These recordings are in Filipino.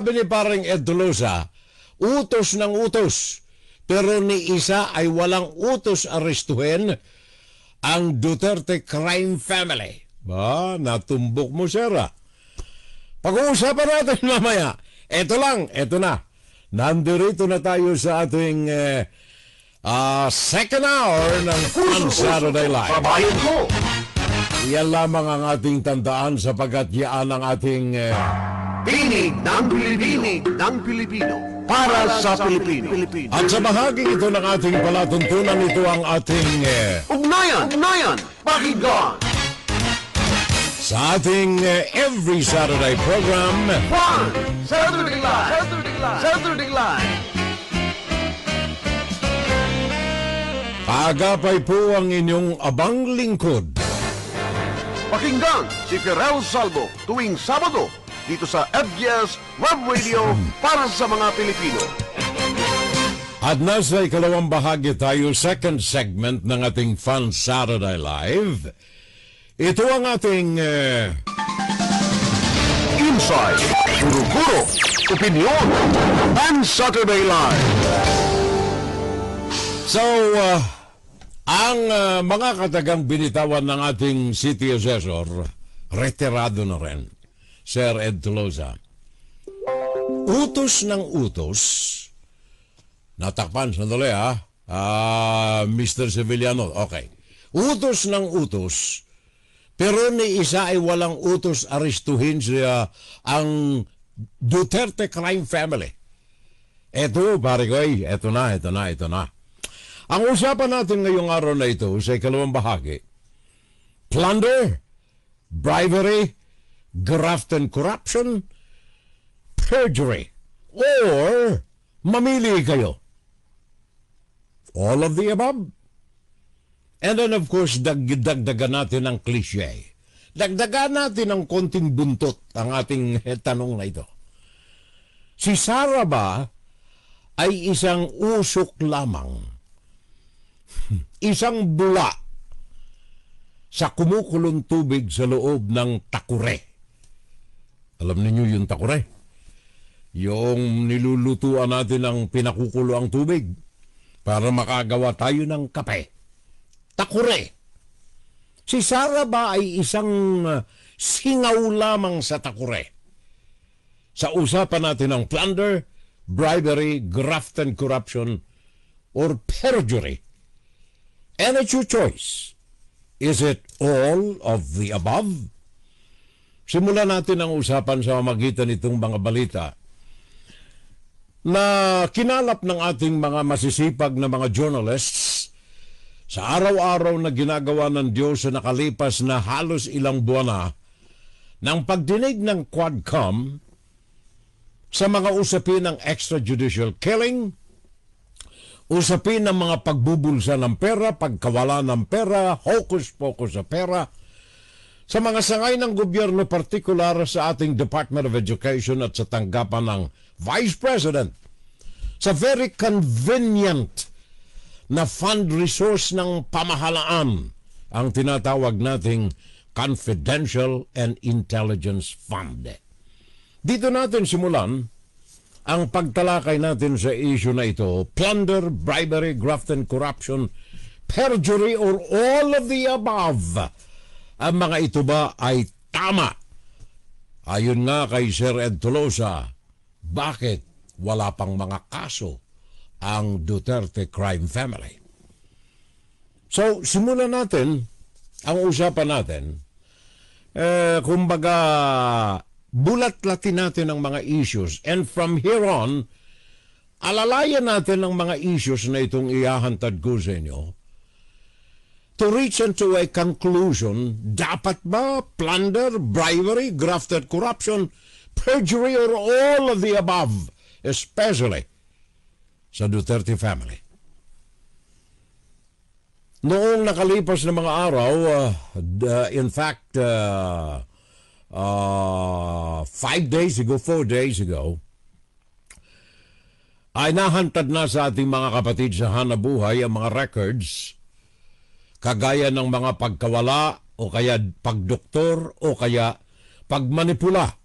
Sabi ni paring Ed Tolosa, utos ng utos. Pero ni isa ay walang utos arestuhin ang Duterte crime family. Ba, natumbok mo, Sarah. Pag-uusapan natin mamaya. Ito lang, ito na. Nandito na tayo sa ating second hour ng Fun Saturday Live. Yan lamang ang ating tandaan sapagkat yan ang ating Tinig ng Pilipino para sa Pilipino. At sa bahaging ito ng ating palatuntunan, ito ang ating Ugnayan, pakinggan. sa ating every Saturday program, Fun Saturday Live. kaagapay po ang inyong abang lingkod. Pakinggan si Ferrell Salvo tuwing Sabado dito sa FGS Web Radio para sa mga Pilipino. At nasa ikalawang bahagi tayo, second segment ng ating Fun Saturday Live. Ito ang ating Inside, Guro-Guro, Opinion, Fun Saturday Live. So, ang mga katagang binitawan ng ating City Assessor, retirado na rin, Sir Ed Tolosa. Utos ng utos, natakpan, sandali Mr. Sevillano, okay. Utos ng utos, pero ni isa ay walang utos arestuhin siya ang Duterte crime family. Eto, pare ko, ito na. Ang usapan natin ngayong araw na ito sa ikalawang bahagi, plunder, bribery, graft and corruption, perjury, or mamili kayo. All of the above. And then of course, dagdagan natin ang cliche. Dagdagan natin ng konting buntot ang ating tanong na ito. Si Sarah ba ay isang usok lamang? Isang bula sa kumukulong tubig sa loob ng takure. Alam niyo yung takure? Yung nilulutuan natin ng pinakukulo ang tubig para makagawa tayo ng kape. Takure. Si Sarah ba ay isang singaw lamang sa takure? Sa usapan natin ng plunder, bribery, graft and corruption, or perjury. And it's your choice. Is it all of the above? Simulan natin ang usapan sa magitan nitong mga balita na kinalap ng ating mga masisipag na mga journalists sa araw-araw na ginagawa ng Diyos sa nakalipas na halos ilang buwan na ng pagdinig ng Quadcom sa mga usapin ng extrajudicial killing, usapin ng mga pagbubulsa ng pera, pagkawala ng pera, hocus-pocus sa pera, sa mga sangay ng gobyerno, partikular sa ating Department of Education at sa tanggapan ng Vice President, sa very convenient na fund resource ng pamahalaan, ang tinatawag nating Confidential and Intelligence Fund. Dito natin simulan ang pagtalakay natin sa issue na ito, plunder, bribery, graft and corruption, perjury, or all of the above. Ang mga ito ba ay tama? Ayon nga kay Sir Ed Tolosa, bakit wala pang mga kaso ang Duterte crime family? So, simulan natin ang usapan natin. Kumbaga, bulat-latin natin ang mga issues, and from here on, alalayan natin ang mga issues na itong ihahantad ko sa inyo to reach into a conclusion. Dapat ba plunder, bribery, graft and corruption, perjury, or all of the above, especially sa Duterte family? Noong nakalipas na mga araw, in fact, 4 days ago, ay nahantad na sa ating mga kapatid sa Hanabuhay ang mga records kagaya ng mga pagkawala o kaya pagdoktor o kaya pagmanipula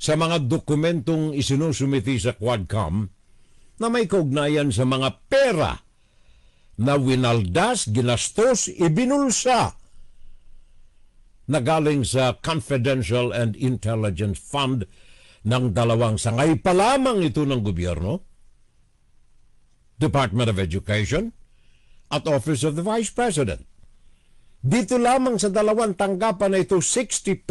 sa mga dokumentong isinusumiti sa Quadcom na may kaugnayan sa mga pera na winaldas, ginastos, ibinulsa na galing sa Confidential and Intelligence Fund ng dalawang sangay pa lamang ito ng gobyerno, Department of Education at Office of the Vice President. Dito lamang sa dalawang tanggapan na ito, 60%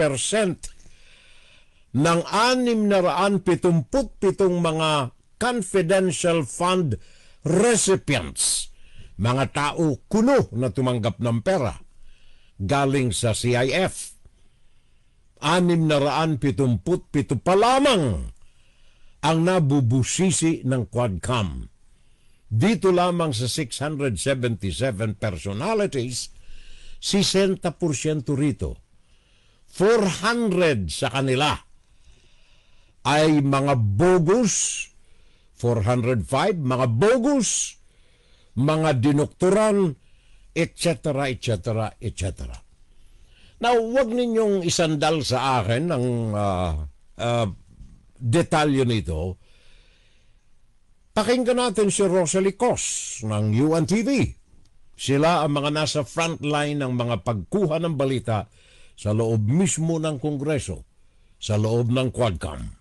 ng 677 mga confidential fund recipients, mga tao kuno na tumanggap ng pera galing sa CIF. 677 pa lamang ang nabubusisi ng Quadcom. Dito lamang sa 677 personalities, 60% rito. 400 sa kanila ay mga bogus, 405 mga bogus, mga dinoktoran, etc., etc., etc. Now, huwag ninyong isandal sa akin ang detalye nito. Pakinggan natin si Rosalie Cos ng UNTV. Sila ang mga nasa frontline ng mga pagkuha ng balita sa loob mismo ng Kongreso, sa loob ng Quadcom.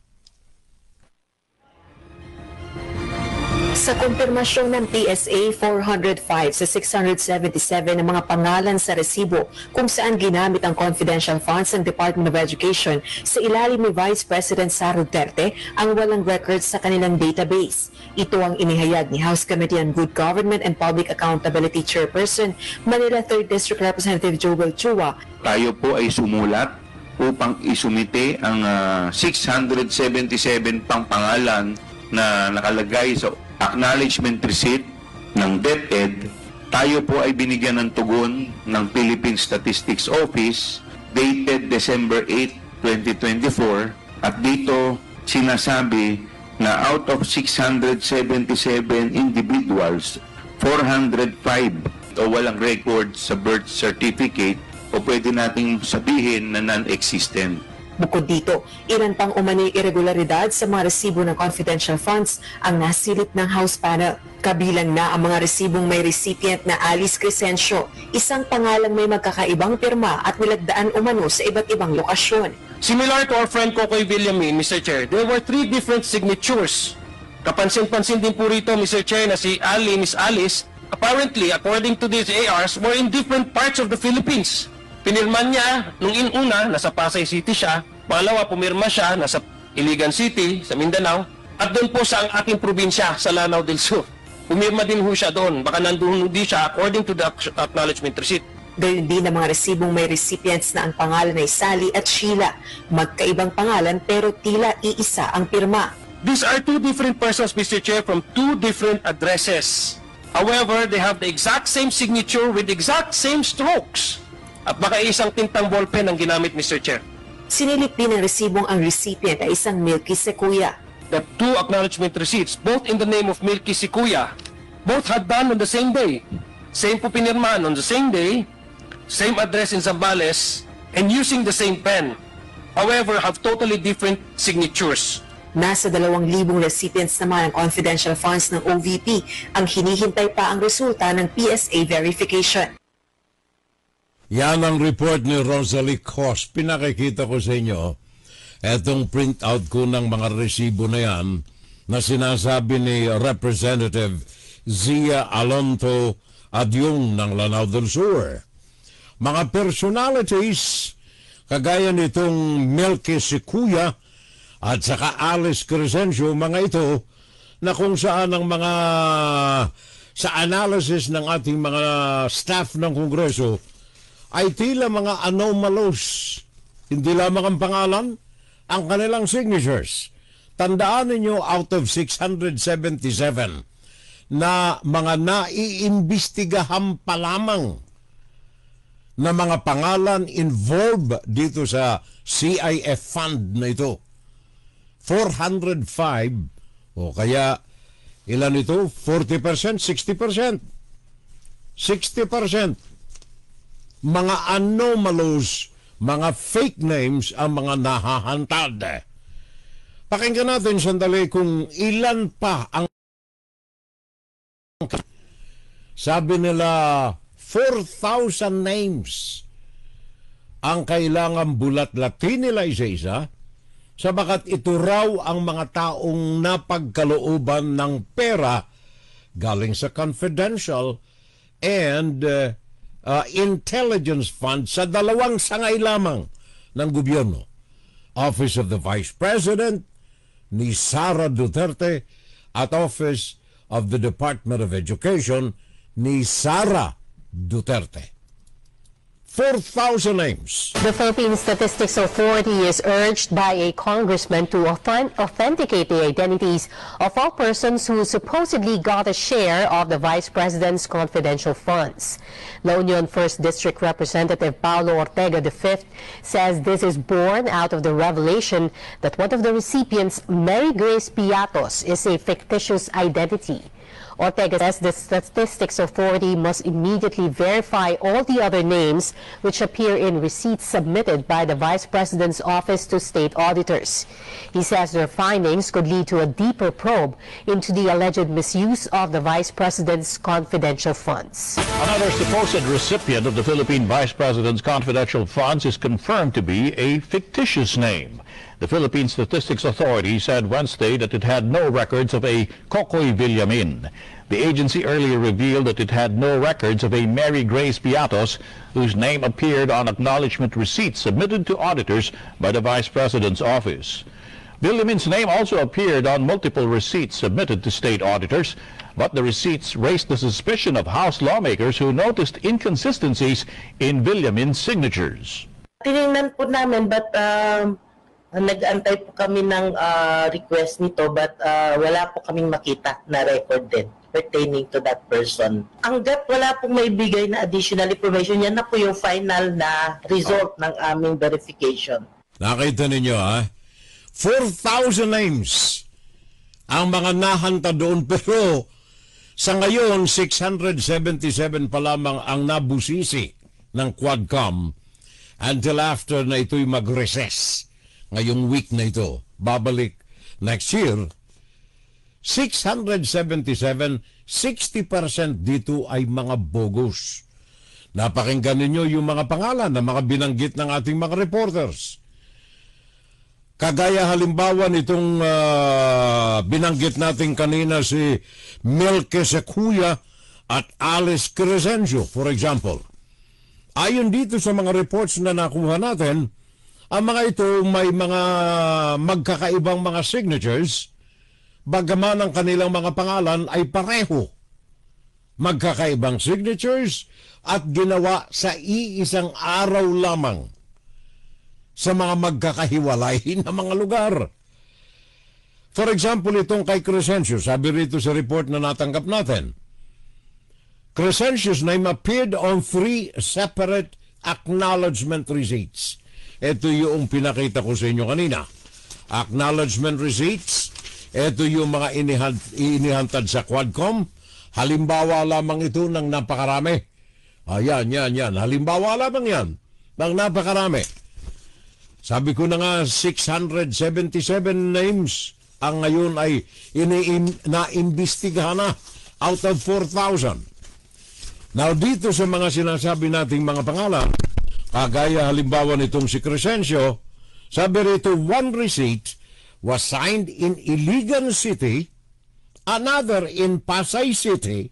Sa kumpirmasyon ng PSA, 405 sa 677 ng mga pangalan sa resibo kung saan ginamit ang confidential funds ng Department of Education sa ilalim ni Vice President Sara Duterte ang walang records sa kanilang database. Ito ang inihayag ni House Committee on Good Government and Public Accountability Chairperson, Manila 3rd District Representative Joel Chua. Tayo po ay sumulat upang isumite ang 677 pang pangalan na nakalagay sa acknowledgement receipt ng DepEd. Tayo po ay binigyan ng tugon ng Philippine Statistics Office dated December 8, 2024 at dito sinasabi na out of 677 individuals, 405 o walang record sa birth certificate o pwede nating sabihin na non-existent. Bukod dito, ilan pang umano'y irregularidad sa mga resibo ng confidential funds ang nasilip ng House panel. Kabilang na ang mga resibong may recipient na Alice Crescencio, isang pangalang may magkakaibang pirma at nilagdaan umano sa iba't ibang lokasyon. Similar to our friend Kokoy Villamin, Mr. Chair, there were 3 different signatures. Kapansin-pansin din po rito, Mr. Chair, na si Miss Alice, apparently, according to these ARs, were in different parts of the Philippines. Pinirman niya, nung inuna, nasa Pasay City siya. Pangalawa, pumirma siya, nasa Iligan City, sa Mindanao. At doon po sa ang aking probinsya, sa Lanao del Sur. Pumirma din ho siya doon. Baka nandun di siya according to the acknowledgement receipt. Gayun din ang mga resibong may recipients na ang pangalan ay Sally at Sheila. Magkaibang pangalan pero tila iisa ang pirma. These are 2 different persons, Mr. Chair, from 2 different addresses. However, they have the exact same signature with exact same strokes. At baka isang tintang ballpen ang ginamit, Mr. Chair. Sinilip din ng resibong ang recipient ay isang Milky Sequoia. The 2 acknowledgement receipts, both in the name of Milky Sequoia, both had done on the same day. Same po pinirmahan on the same day, same address in Zambales, and using the same pen. However, have totally different signatures. Nasa 2,000 recipients naman ang confidential funds ng OVP ang hinihintay pa ang resulta ng PSA verification. Yan ang report ni Rosalie Cos. Pinakikita ko sa inyo etong printout ko ng mga resibo na yan na sinasabi ni Representative Zia Alonto Adyong ng Lanao del Sur. Mga personalities kagaya nitong Milky Sequoia at saka Alice Crescencio, mga ito na kung saan ang mga sa analysis ng ating mga staff ng Kongreso ay tila mga anomalous. Hindi lamang ang pangalan, ang kanilang signatures. Tandaan ninyo, out of 677 na mga naiimbestigahan pa lamang na mga pangalan involved dito sa CIF fund na ito. 405 o kaya ilan ito? 40%, 60%. 60%. Mga anomalous, mga fake names ang mga nahahantad. Pakinggan natin sandali kung ilan pa ang sabi nila 4,000 names ang kailangan bulat-latin nila isa-isa sabagat ito raw ang mga taong napagkalooban ng pera galing sa confidential and intelligence fund sa dalawang sangay lamang ng gobyerno. Office of the Vice President ni Sara Duterte at Office of the Department of Education ni Sara Duterte. 4,000 names. The Philippine Statistics Authority is urged by a congressman to authenticate the identities of all persons who supposedly got a share of the Vice President's confidential funds. La Union 1st District Representative Paulo Ortega V says this is born out of the revelation that one of the recipients, Mary Grace Piatos, is a fictitious identity. Ortega says the Statistics Authority must immediately verify all the other names which appear in receipts submitted by the Vice President's office to state auditors. He says their findings could lead to a deeper probe into the alleged misuse of the Vice President's confidential funds. Another supposed recipient of the Philippine Vice President's confidential funds is confirmed to be a fictitious name. The Philippine Statistics Authority said Wednesday that it had no records of a Kokoy Villamin. The agency earlier revealed that it had no records of a Mary Grace Piatos, whose name appeared on acknowledgement receipts submitted to auditors by the Vice President's office. Villamin's name also appeared on multiple receipts submitted to state auditors, but the receipts raised the suspicion of House lawmakers who noticed inconsistencies in Villamin's signatures. Tinignan po namin but nag-antay po kami ng request nito but wala po kaming makita na record din pertaining to that person. Hanggat wala pong may bigay na additional information, yan na po yung final na result ng aming verification. Nakita ninyo 4,000 names ang mga nahanta doon pero sa ngayon 677 pa lamang ang nabusisi ng Quadcom until after na ito'y mag-recess. Ngayong week na ito, babalik next year, 677, 60% dito ay mga bogus. Napakinggan ninyo yung mga pangalan na mga binanggit ng ating mga reporters. Kagaya halimbawa nitong binanggit natin kanina si Milke Sequoia at Alice Crescencio, for example. Ayon dito sa mga reports na nakuha natin, ang mga ito may mga magkakaibang mga signatures, bagaman ang kanilang mga pangalan ay pareho. Magkakaibang signatures at ginawa sa iisang araw lamang sa mga magkakahiwalay na mga lugar. For example, itong kay Crescencio, sabi rito sa report na natanggap natin, Crescencio's name appeared on 3 separate acknowledgement receipts. Ito yung pinakita ko sa inyo kanina. Acknowledgement receipts, ito yung mga inihantad sa Quadcom. Halimbawa lamang ito ng napakarami. Yan. Halimbawa lamang yan ng napakarami. Sabi ko na nga, 677 names ang ngayon ay naimbestigahan na out of 4,000. Now, dito sa mga sinasabi nating mga pangalan, kagaya halimbawa nitong si Crescencio, sabi rito, one receipt was signed in Iligan City, another in Pasay City,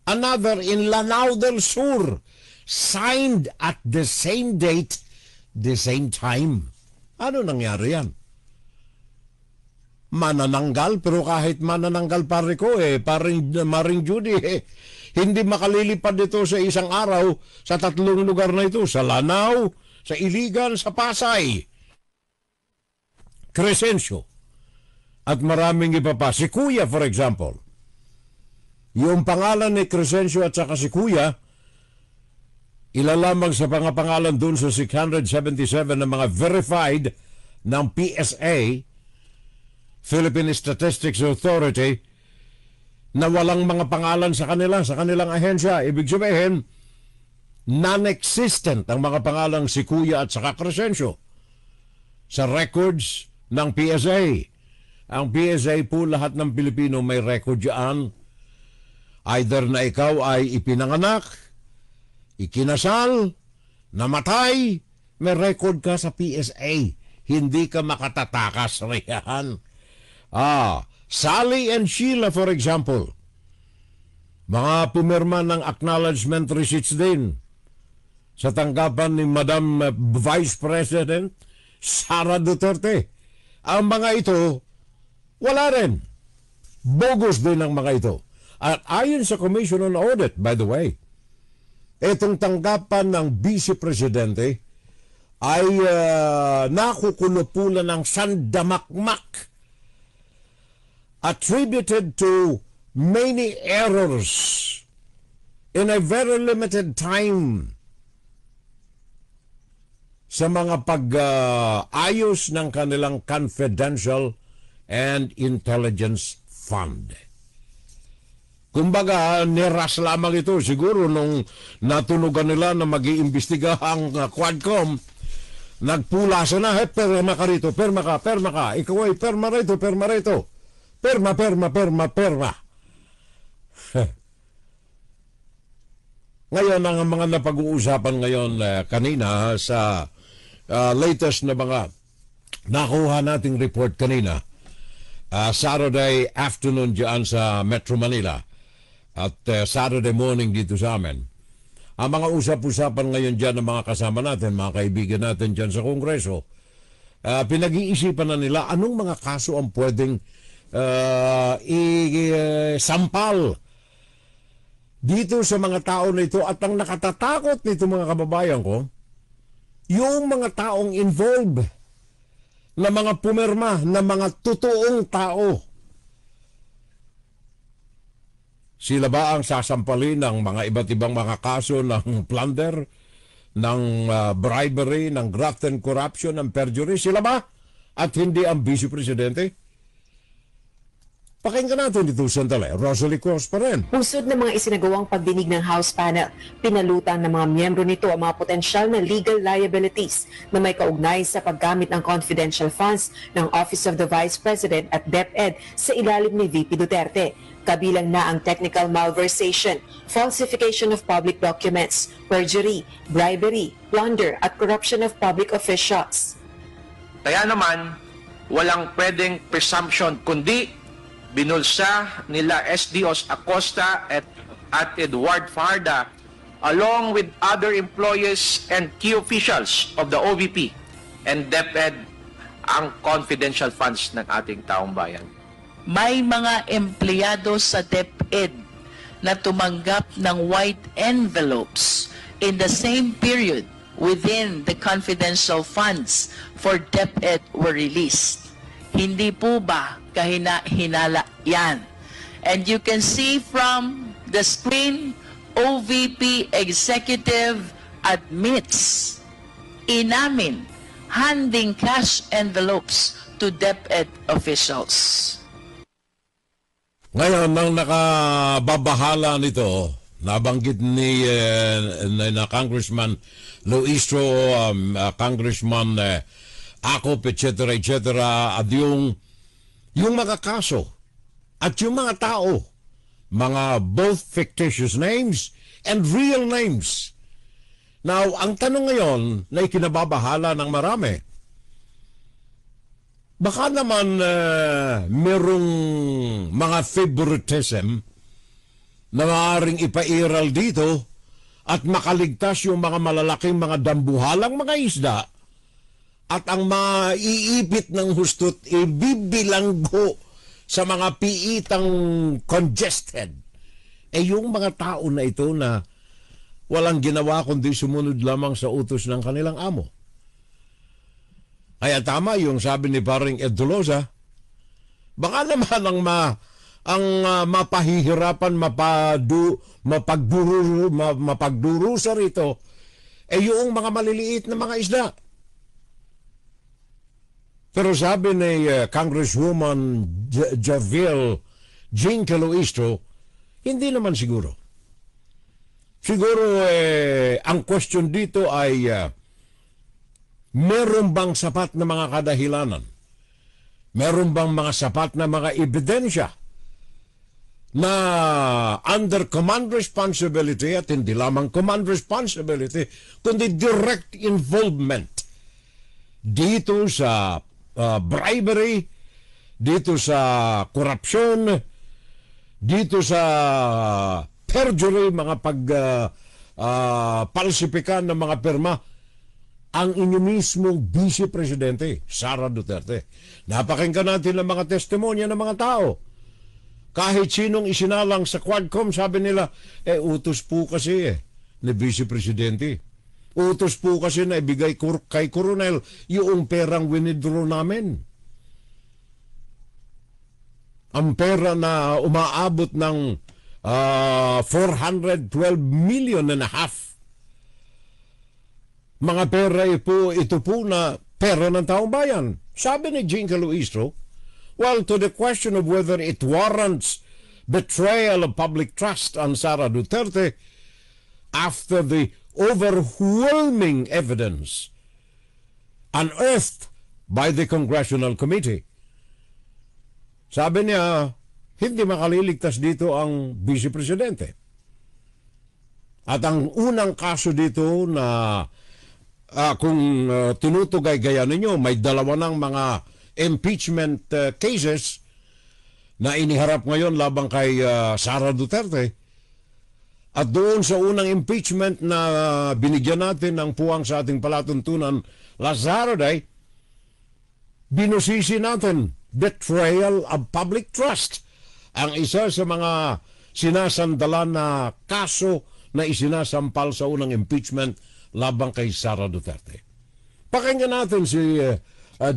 another in Lanao del Sur, signed at the same date, the same time. Ano nangyari yan? Manananggal, pero kahit manananggal pare ko, Maring Judy, hindi makalilipad dito sa isang araw sa 3 lugar na ito, sa Lanao, sa Iligan, sa Pasay. Crescencio. At maraming iba pa. Si Kuya, for example. Yung pangalan ni Crescencio at saka si Kuya, ilalamang sa pangalan dun sa 677 na mga verified ng PSA, Philippine Statistics Authority, na walang mga pangalan sa kanilang ahensya. Ibig sabihin, non-existent ang mga pangalang si Kuya at saka Crescencio sa records ng PSA. Ang PSA po, lahat ng Pilipino may record dyan. Either na ikaw ay ipinanganak, ikinasal, namatay, may record ka sa PSA. Hindi ka makatatakas riyan. Sally and Sheila, for example, mga pumirma ng acknowledgement receipts din sa tanggapan ni Madam Vice President Sara Duterte. Ang mga ito, wala rin. Bogus din ang mga ito. At ayon sa Commission on Audit, by the way, itong tanggapan ng Vice Presidente ay nakukulupulan ng sandamakmak, attributed to many errors in a very limited time sa mga pag-ayos ng kanilang confidential and intelligence fund. Kumbaga, niras lamang ito. Siguro nung natunugan nila na mag-iimbestiga ang Quadcom, nagpulasa na, perma ka rito, perma ka. Ikaw ay perma rito. Perma. Ngayon, ang mga napag-uusapan ngayon kanina sa latest na mga nakuha nating report kanina, Saturday afternoon dyan sa Metro Manila at Saturday morning dito sa amin. Ang mga usap-usapan ngayon dyan ng mga kasama natin, mga kaibigan natin dyan sa Kongreso, pinag-iisipan na nila anong mga kaso ang pwedeng isampal dito sa mga tao na ito. At ang nakatatakot nito, mga kababayan ko, yung mga taong involved na mga pumirma na mga totoong tao. Sila ba ang sasampalin ng mga iba't ibang mga kaso ng plunder, ng bribery, ng graft and corruption, ng perjury? Sila ba? At hindi ang Vice Presidente? Pakinggan natin dito sandali. Rosalie Cruz pa rin. Pusod ng mga isinagawang pagdinig ng House panel, pinalutang ng mga miyembro nito ang mga potensyal na legal liabilities na may kaugnay sa paggamit ng confidential funds ng Office of the Vice President at DepEd sa ilalim ni VP Duterte. Kabilang na ang technical malversation, falsification of public documents, perjury, bribery, plunder at corruption of public officials. Kaya naman, walang pwedeng presumption kundi binulsa nila SDOs Acosta at Edward Farda along with other employees and key officials of the OVP and DepEd ang confidential funds ng ating taong bayan. May mga empleyado sa DepEd na tumanggap ng white envelopes in the same period within the confidential funds for DepEd were released. Hindi po ba kahina-hinala yan? And you can see from the screen, OVP executive admits inamin handing cash envelopes to DepEd officials. Ngayon, nang nakababahala nito, nabanggit ni na Congressman Luistro, Congressman Acop, etc. at yung mga kaso at yung mga tao, mga both fictitious names and real names. Now, ang tanong ngayon na ikinababahala ng marami, baka naman merong mga favoritism na maaaring ipairal dito at makaligtas yung mga malalaking mga dambuhalang mga isda at ang maiipit ng hustot ibibilanggo sa mga piitang congested. Yung mga tao na ito na walang ginawa kundi sumunod lamang sa utos ng kanilang amo. Kaya tama yung sabi ni paring Ed Tolosa, baka naman ang mapahihirapan, mapagdurusa rito yung mga maliliit na mga isda. Pero sabi ni Congresswoman Javier Jean Caloistro, hindi naman siguro. Siguro ang question dito ay meron bang sapat na mga kadahilanan Meron bang mga sapat na mga ebidensya na under command responsibility, at hindi lamang command responsibility, kundi direct involvement dito sa bribery, dito sa korupsyon, dito sa perjury, mga palsipikan ng mga pirma, ang inyo mismong Vice Presidente, Sara Duterte. Napakinggan natin ang mga testimonya ng mga tao. Kahit sinong isinalang sa Quadcom, sabi nila, utos po kasi ni Vice Presidente. Utos po kasi na ibigay kay Coronel yung perang winidraw namin. Ang pera na umaabot ng 412 million and a half. Mga pera ito po na pera ng taong bayan. Sabi ni Jing Caloistro, well, to the question of whether it warrants betrayal of public trust on Sara Duterte after the overwhelming evidence unearthed by the Congressional Committee. Sabi niya, hindi makaliligtas dito ang Vice Presidente. At ang unang kaso dito na kung tinutugay-gaya ninyo, may dalawa ng mga impeachment cases na iniharap ngayon labang kay Sara Duterte. At doon sa unang impeachment na binigyan natin ng puwang sa ating palatuntunan last Saturday, binusisi natin betrayal of public trust. Ang isa sa mga sinasandalan na kaso na isinasampal sa unang impeachment labang kay Sara Duterte. Pakinggan natin si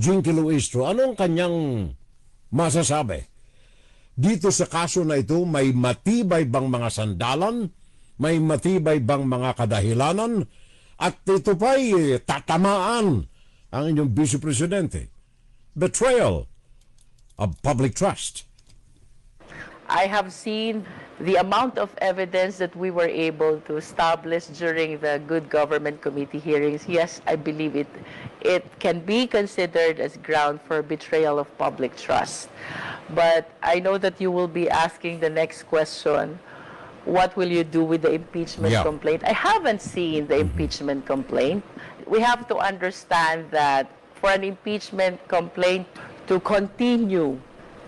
Jing Caloistro. Anong kanyang masasabi? Dito sa kaso na ito, may matibay bang mga sandalan? May matibay bang mga kadahilanan? At ito pa'y tatamaan ang inyong Vice Presidente. Betrayal of public trust. I have seen the amount of evidence that we were able to establish during the Good Government Committee hearings. Yes, I believe it can be considered as ground for betrayal of public trust. But I know that you will be asking the next question, what will you do with the impeachment complaint? I haven't seen the impeachment complaint. We have to understand that for an impeachment complaint to continue,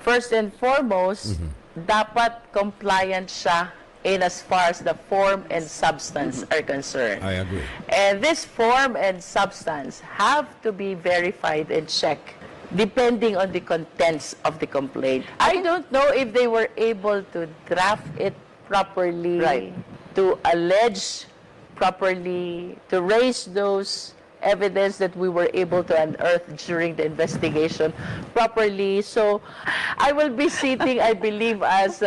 first and foremost, dapat compliant siya in as far as the form and substance are concerned. I agree. And this form and substance have to be verified and checked depending on the contents of the complaint. I don't know if they were able to draft it properly, to allege properly, to raise those evidence that we were able to unearth during the investigation properly. So I will be sitting, I believe, as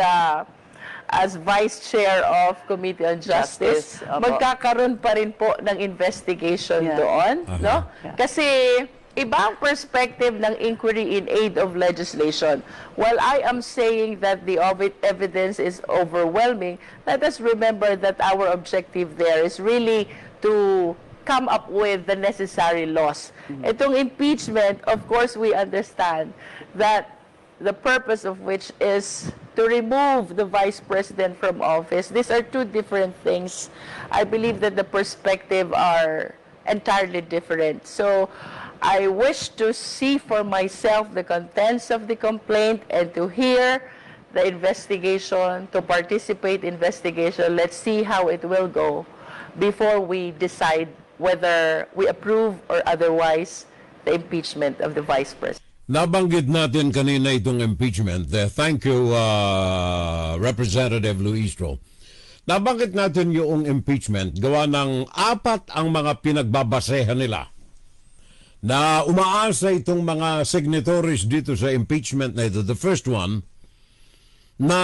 Vice Chair of Committee on Justice. Magkakaroon pa rin po ng investigation doon, no? Kasi iba ang perspective ng inquiry in aid of legislation. While I am saying that the evidence is overwhelming, let us remember that our objective there is really to come up with the necessary laws. Itong impeachment, of course, we understand that the purpose of which is to remove the Vice President from office. These are two different things. I believe that the perspective are entirely different. So I wish to see for myself the contents of the complaint and to hear the investigation, to participate in investigation. Let's see how it will go before we decide whether we approve or otherwise the impeachment of the Vice President. Nabanggit natin kanina itong impeachment. Thank you, Representative Luistro. Nabanggit natin yung impeachment. Gawa ng 4 ang mga pinagbabasehan nila na umaasa itong mga signatories dito sa impeachment na ito. The first one, na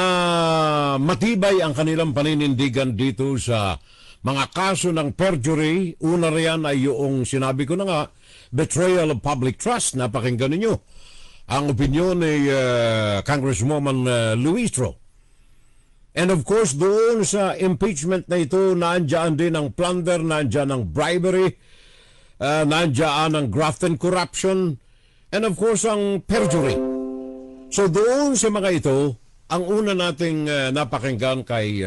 matibay ang kanilang paninindigan dito sa mga kaso ng perjury. Una riyan ay yung sinabi ko na nga, betrayal of public trust. Napakinggan ninyo ang opinyon ni Congresswoman Luistro. And of course, doon sa impeachment na ito, nandiyan din ang plunder, nandiyan ang bribery, nandiyan ang graft and corruption, And of course, ang perjury. So doon sa mga ito, ang una nating napakinggan kay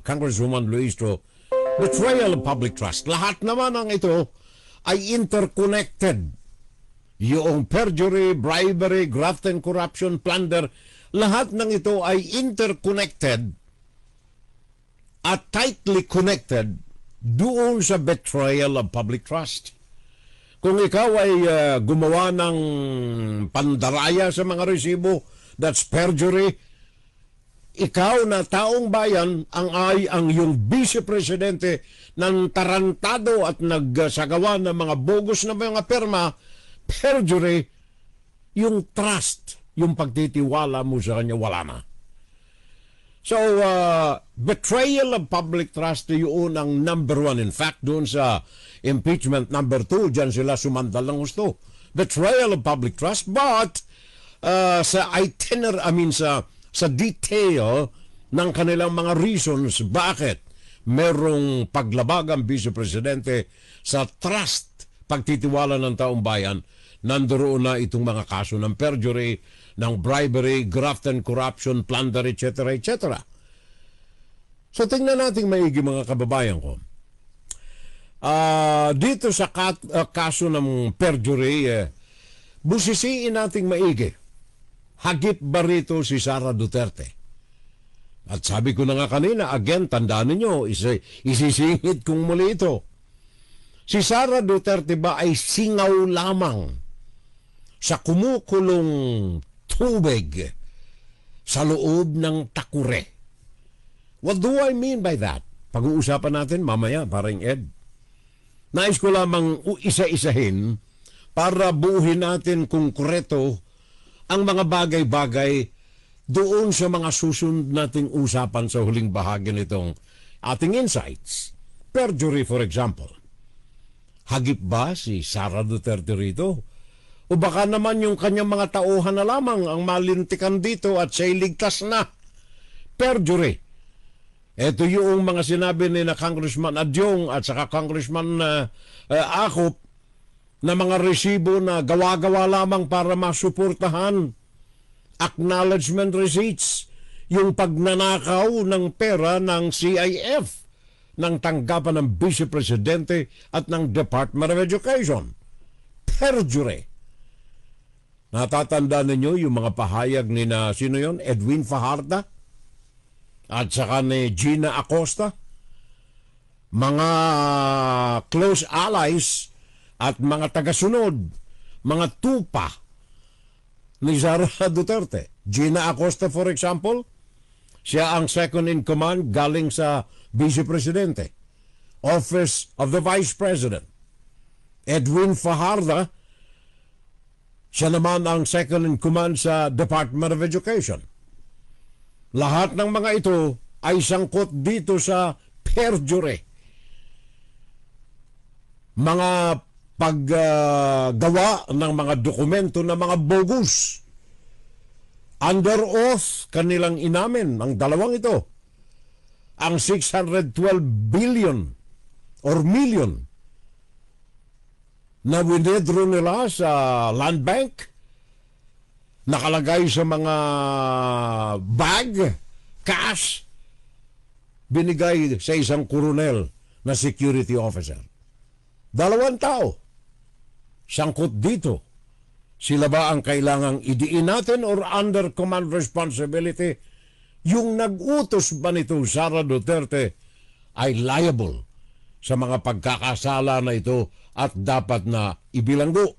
Congresswoman Luistro, betrayal of public trust. Lahat naman ng ito ay interconnected. Yung perjury, bribery, graft and corruption, plunder, lahat ng ito ay interconnected at tightly connected doon sa betrayal of public trust. Kung ikaw ay gumawa ng pandaraya sa mga resibo, that's perjury. Ikaw na taong bayan ang iyong vice-presidente ng tarantado at nagsagawa ng mga bogus na mga perma, perjury, yung trust, yung pagtitiwala mo sa kanya, wala na. So, betrayal of public trust yun ang number one. In fact, doon sa impeachment number 2, dyan sila sumandal ng gusto. Betrayal of public trust, but sa detail ng kanilang mga reasons bakit merong paglabag ang vice-presidente sa trust, pagtitiwala ng taong bayan, nandoon na itong mga kaso ng perjury, ng bribery, graft and corruption, plunder, etc., etc. So tingnan natin maigi mga kababayan ko. Dito sa kaso ng perjury, busisiin natin maigi. Hagip ba rito si Sara Duterte? At sabi ko na nga kanina, again, tandaan ninyo, isisingit kong muli ito. Si Sara Duterte ba ay singaw lamang sa kumukulong tubig sa loob ng takure? What do I mean by that? Pag-uusapan natin mamaya, parang Ed. Nais ko lamang isa-isahin para buuhin natin konkreto ang mga bagay-bagay doon sa mga susunod nating usapan sa huling bahagi nitong ating insights. Perjury, for example. Hagip ba si Sara Duterte rito? O baka naman yung kanyang mga tauhan na lamang ang malintikan dito at siya'y ligtas na? Perjury. Ito yung mga sinabi ni na Congressman Adyong at saka Congressman Akop na mga resibo na gawa-gawa lamang para masuportahan. Acknowledgement receipts, yung pagnanakaw ng pera ng CIF, ng tanggapan ng Vice Presidente at ng Department of Education. Perjury. Natatanda ninyo yung mga pahayag ni na, sino yun? Edwin Fajardo? At saka ni Gina Acosta? Mga close allies at mga tagasunod, mga tupa ni Sara Duterte. Gina Acosta, for example, siya ang second in command galing sa Vice Presidente, Office of the Vice President. Edwin Fajardo, siya naman ang second in command sa Department of Education. Lahat ng mga ito ay sangkot dito sa perjury. Mga paggawa ng mga dokumento na mga bogus. Under oath, kanilang inamin, ang dalawang ito, ang 612 billion or million na winedro nila sa Land Bank, nakalagay sa mga bag, cash, binigay sa isang koronel na security officer. Dalawang tao sangkot dito. Sila ba ang kailangang idiin natin or under command responsibility? Yung nag-utos ba nito, Sara Duterte, ay liable sa mga pagkakasala na ito at dapat na ibilanggo?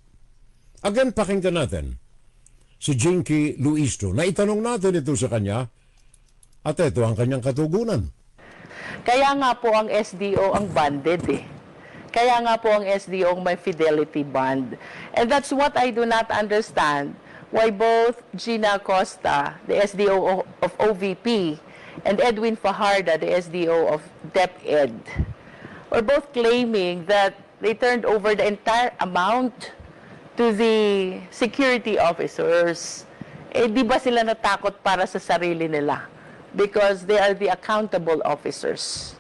Again, pakinggan natin si Jinky Luistro. Naitanong natin ito sa kanya at ito ang kanyang katugunan. Kaya nga po ang SDO ang banded eh. Kaya nga po ang SDO may fidelity bond. And that's what I do not understand, why both Gina Acosta, the SDO of OVP, and Edwin Fajardo, the SDO of DepEd, were both claiming that they turned over the entire amount to the security officers. Eh, di ba sila natakot para sa sarili nila? Because they are the accountable officers.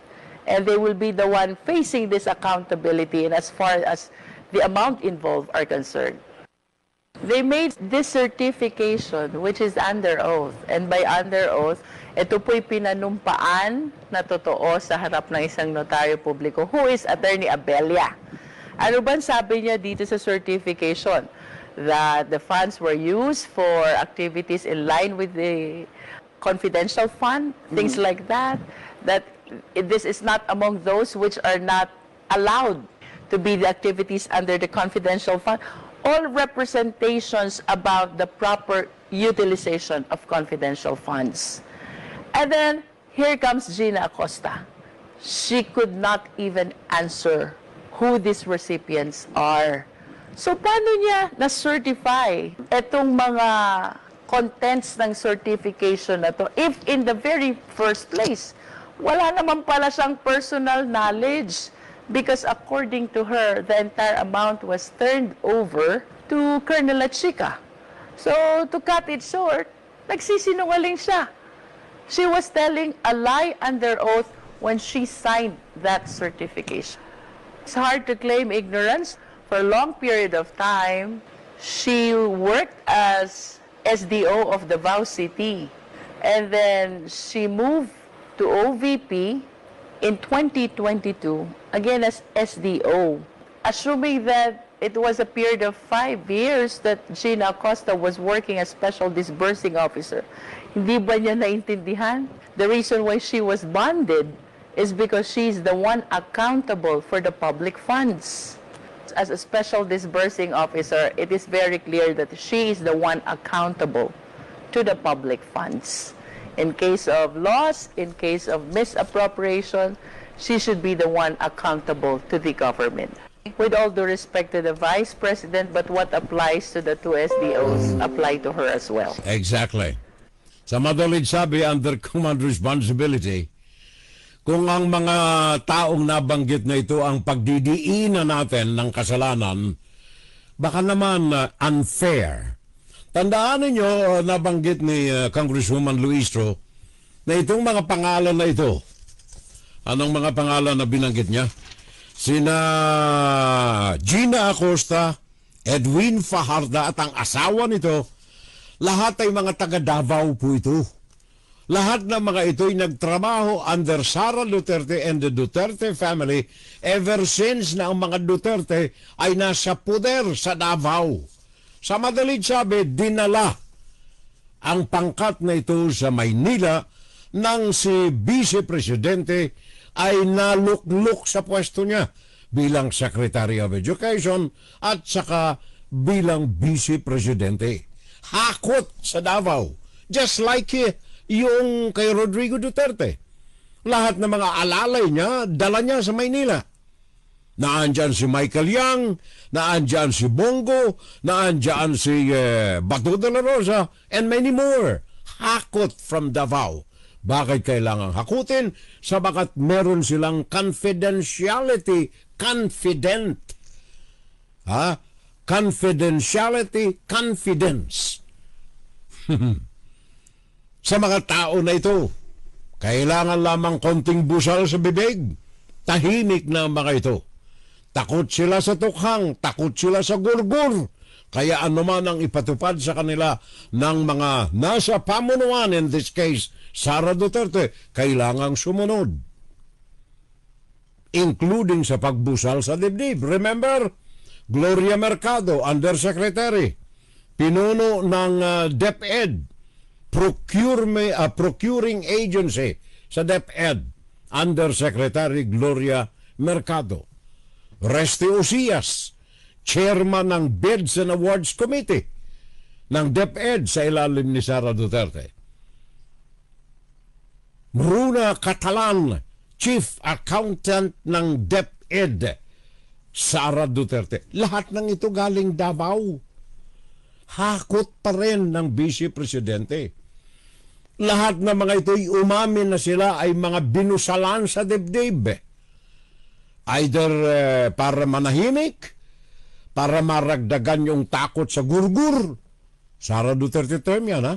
And they will be the one facing this accountability and as far as the amount involved are concerned. They made this certification which is under oath. And by under oath, ito po'y pinanumpaan na totoo sa harap ng isang notaryo publiko who is Attorney Abella. Ano ba sabi niya dito sa certification? That the funds were used for activities in line with the confidential fund, things like that. That this is not among those which are not allowed to be the activities under the confidential fund. All representations about the proper utilization of confidential funds. And then, here comes Gina Acosta. She could not even answer who these recipients are. So, paano niya na-certify itong mga contents ng certification na to if in the very first place, wala naman pala siyang personal knowledge? Because according to her, the entire amount was turned over to Colonel Lachica. So, to cut it short, nagsisinungaling siya. She was telling a lie under oath when she signed that certification. It's hard to claim ignorance. For a long period of time, she worked as SDO of Davao City. And then she moved to OVP in 2022, again as SDO. Assuming that it was a period of 5 years that Gina Acosta was working as Special Disbursing Officer, hindi ba niya naintindihan? The reason why she was bonded is because she's the one accountable for the public funds. As a Special Disbursing Officer, it is very clear that she is the one accountable to the public funds. In case of loss, in case of misappropriation, she should be the one accountable to the government. With all due respect to the Vice President, but what applies to the two SDOs apply to her as well. Exactly. Sa madaling sabi, under command responsibility, kung ang mga taong nabanggit na ito ang pagdidiinan natin ng kasalanan, baka naman unfair. Tandaan ninyo, nabanggit ni Congresswoman Luistro na itong mga pangalan na ito. Anong mga pangalan na binanggit niya? Sina Gina Acosta, Edwin Fajarda at ang asawa nito, lahat ay mga taga Davao po ito. Lahat ng mga ito ay nagtrabaho under Sara Duterte and the Duterte family ever since na ang mga Duterte ay nasa puder sa Davao. Sa madaling sabi, dinala ang pangkat na ito sa Maynila nang si Vice Presidente ay nalukluk sa pwesto niya bilang Secretary of Education at saka bilang Vice Presidente. Hakot sa Davao. Just like yung kay Rodrigo Duterte. Lahat ng mga alalay niya, dala niya sa Maynila. Naandyan si Michael Yang, naandyan si Bongo, naandyan si Bato de la Rosa, and many more. Hakot from Davao. Bakit kailangang hakutin? Sabagat meron silang confidentiality, confident. Confidentiality, confidence. Sa mga tao na ito, kailangan lamang konting busal sa bibig. Tahimik na ang mga ito. Takot sila sa tukhang, takot sila sa gurgur. Kaya anuman ang ipatupad sa kanila ng mga nasa pamunuan, in this case, Sara Duterte, kailangang sumunod. Including sa pagbusal sa dibdib. Remember, Gloria Mercado, Undersecretary, pinuno ng DepEd, Procuring Agency sa DepEd, Undersecretary Gloria Mercado. Reste Osias, chairman ng Bids and Awards Committee ng DepEd sa ilalim ni Sara Duterte. Bruna Catalan, chief accountant ng DepEd, Sara Duterte. Lahat ng ito galing Davao. Hakot pa rin ng Vice Presidente. Lahat ng mga ito'y umamin na sila ay mga binusalan sa dibdib. Either para manahimik, para maragdagan yung takot sa gurgur. Sara Duterte term yan, ha?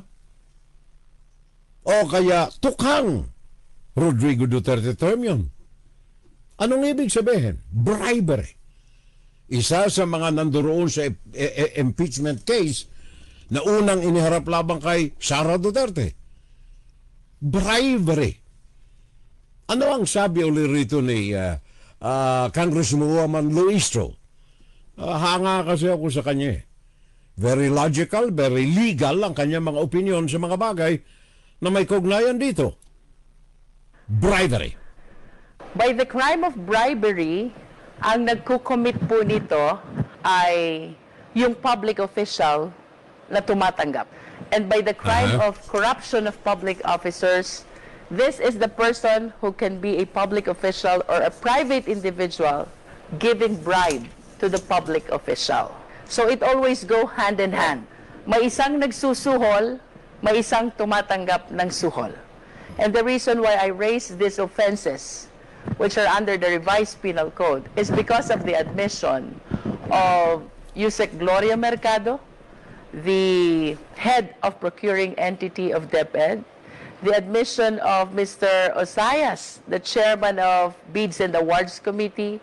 O kaya tukhang. Rodrigo Duterte term yun. Anong ibig sabihin? Bribery. isa sa mga nandoon sa impeachment case na unang iniharap labang kay Sara Duterte. Bribery. Ano ang sabi ulit rito ni Congresswoman Luistro? Hanga kasi ako sa kanya. Very logical, very legal ang kanyang mga opinion sa mga bagay na may kaugnayan dito. Bribery. By the crime of bribery, ang nagkukommit po nito ay yung public official na tumatanggap. And by the crime of corruption of public officers, this is the person who can be a public official or a private individual giving bribe to the public official. So it always go hand in hand. May isang nagsusuhol, may isang tumatanggap ng suhol. And the reason why I raise these offenses, which are under the revised penal code, is because of the admission of Yusek Gloria Mercado, the head of procuring entity of DepEd, the admission of Mr. Osayas, the chairman of Bids and Awards Committee,